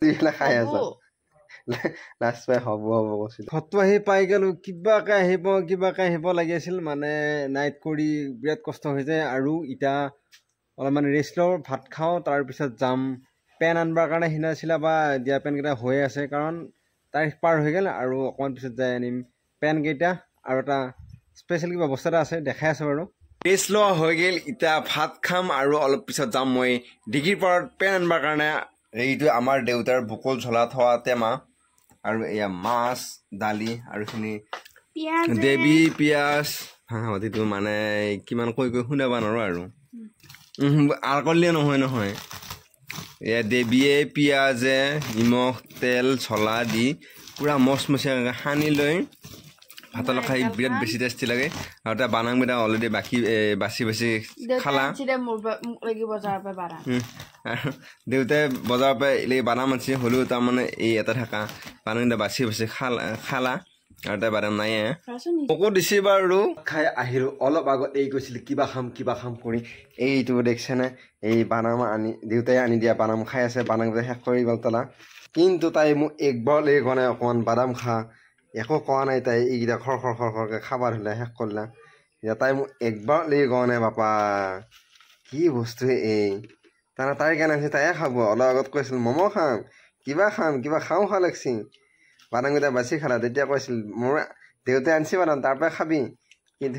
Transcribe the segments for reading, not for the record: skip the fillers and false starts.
দুইবেলা খাই আছ লাষ্ট পাই হ'ব কৈছিল ফটো আহি পাই গ'লো কিবাকে আহিব লাগি আছিল মানে নাইট কৰি বিৰাট কষ্ট হৈ যায় আৰু এতিয়া অলপমান ৰেষ্ট লওঁ ভাত খাওঁ তাৰপিছত যাম পেন আনবাৰ কাৰণে সিনা আছিলে বা দিয়া পেনকেইটা হৈ আছে কাৰণ তাৰিখ পাৰ হৈ গ'ল আৰু অকণমান পিছত যাই আনিম পেনকেইটা আৰু এটা স্পেচিয়েল কিবা বস্তু এটা আছে দেখাই আছে বাৰু ৰেষ্ট লোৱা হৈ গ'ল এতিয়া ভাত খাম আৰু অলপ পিছত যাম মই ডিগ্ৰীৰ পাৰত পেন আনবাৰ কাৰণে এইটো আমাৰ দেউতাৰ বুকুল ঝলা থোৱা টেমা আৰু এয়া মাছ দালি আৰু এইখিনি দেৱী পিঁয়াজ হাঁহতিটো মানে কিমান কৈ শুনাব নোৱাৰো আৰু আলকলিয়ে নহয় এয়া দেৱীয়ে পিঁয়াজে নিমখ তেল ঝলা দি পুৰা মচমচীয়াকৈ সানি লৈ ভাতৰ লগত খাই বিৰাট বেছি টেষ্টি লাগে আৰু এটা বানাংকেইটা অলৰেডি বাছি খালা আৰু দেউতাই বজাৰৰ পৰা এই বানাম আনিছে হ'লেও তাৰমানে এই এটা থকা বানাংকেইটা বাছি খালা আৰু এটা বাদাম নাই মোকো দিছে বাৰু খাই আহিলোঁ অলপ আগত এই কৈছিল কিবা খাম কৰি এইটো দেখিছেনে এই বানাম আনি দেউতাই আনি দিয়া বানাম খাই আছে বানামকেইটা শেষ কৰি গ'ল তলা কিন্তু তাই মোক একবাৰ লৈ কোৱা নাই অকণমান বাদাম খা একো কোৱা নাই তাই এইকেইটা খৰকৈ খাব ধৰিলে শেষ কৰিলা এতিয়া তাই মোক একবাৰ লৈ কোৱা নাই বাপা কি বস্তু এই তাইৰ কাৰণে আছে তাইয়ে খাব অলপ আগত কৈছিল ম'ম' খাম কিবা খাওঁ লাগছি বাদামকেইটা বাছি খালা তেতিয়া কৈছিল মোৰ দেউতাই আনিছে বাদাম তাৰ পৰাই খাবি কিন্তু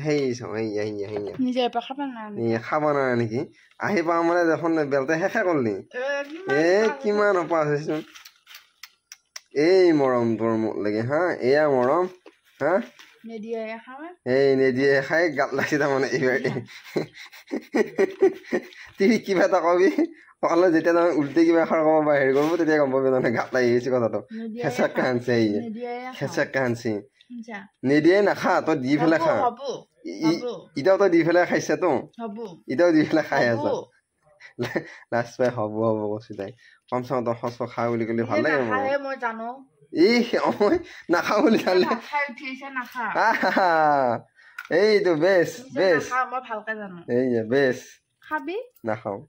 খাব নোৱাৰে নেকি আহি পাওঁ মানে দেখোন বেলতে শেষে কৰিলি কিমান অপা হৈছোন এই মৰম তোৰ মোক লাগে হা এয়া মৰম হা এই নিদিয়ে খাই গাত লাগছি তাৰমানে এইবাৰ তুমি কিবা এটা কবি অকলে যেতিয়া তাৰমানে উল্টি কিবা এষাৰ ক'ব বা হেৰি কৰিব তেতিয়া গম পাবি তাৰমানে গাত লাগি গৈছে কথাটো খেঁচাকৈ আনছি নিদিয়ে নাখা তই দি পেলাই খা এতিয়াও তই দি পেলাই খাইছা তো এতিয়াও দি পেলাই খাই আছ লাষ্ট পাই হ'ব কৈছো তাই কমচে কম তই সঁচ খা বুলি ক'লে ভাল লাগে মই নাখাওঁ বুলি খালে এইটো বেষ্ট নাখাওঁ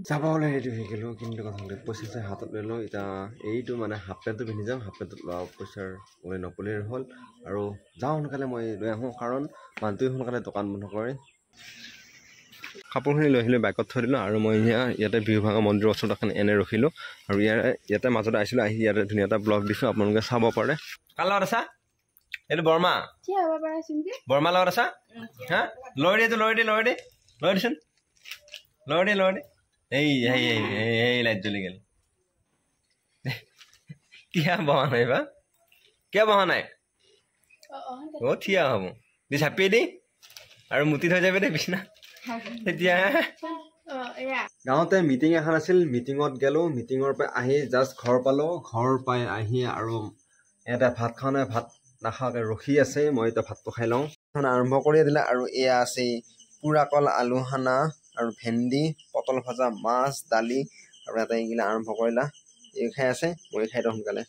যাব ওলাই ৰেডি হৈ গ'লো কিন্তু কথা পইচা হাতত লৈ লওঁ এতিয়া এইটো মানে হাফ পেণ্টটো পিন্ধি যাম হাফ পেণ্টত লোৱা পইচাৰ ওলাই নপৰিলে হ'ল আৰু যাওঁ সোনকালে মই লৈ আহোঁ কাৰণ মানুহটোৱে সোনকালে দোকান বন্ধ কৰে কাপোৰখিনি লৈ আহিলোঁ বাইকত থৈ দিলোঁ আৰু মই ইয়াতে বিহুভাঙা মন্দিৰৰ ওচৰত এখন এনে ৰখিলোঁ আৰু ইয়াতে মাজতে আহিছিলোঁ আহি ইয়াতে ধুনীয়া এটা ব্লগ দিছোঁ আপোনালোকে চাব পাৰে কাৰ লগত আছা এইটো বৰ্মা লগত আছা হা লৈ দিচোন এই লাইট জ্বলি গ'ল কিয় বহা নাই বা কিয় বহা নাই থিয়া হ'ব দি চাপিয়ে দি আৰু মুতি থৈ যাবি দে বিছনা তেতিয়া গাঁৱতে মিটিং এখন আছিল মিটিঙত গ'লোঁ মিটিঙৰ পৰা আহি জাষ্ট ঘৰ পালোঁ ঘৰ পাই আহি আৰু এটা ভাত খাওঁ নাই ভাত নাখাওঁকৈ ৰখি আছে মই এতিয়া ভাতটো খাই লওঁ আৰম্ভ কৰি দিলে আৰু এয়া আছে পুৰা কল আলু সানা আৰু ভেন্দি পটল ভজা মাছ দালি আৰু এটা এইগিলা আৰম্ভ কৰিলা এই খাই আছে মই খাই দিওঁ সোনকালে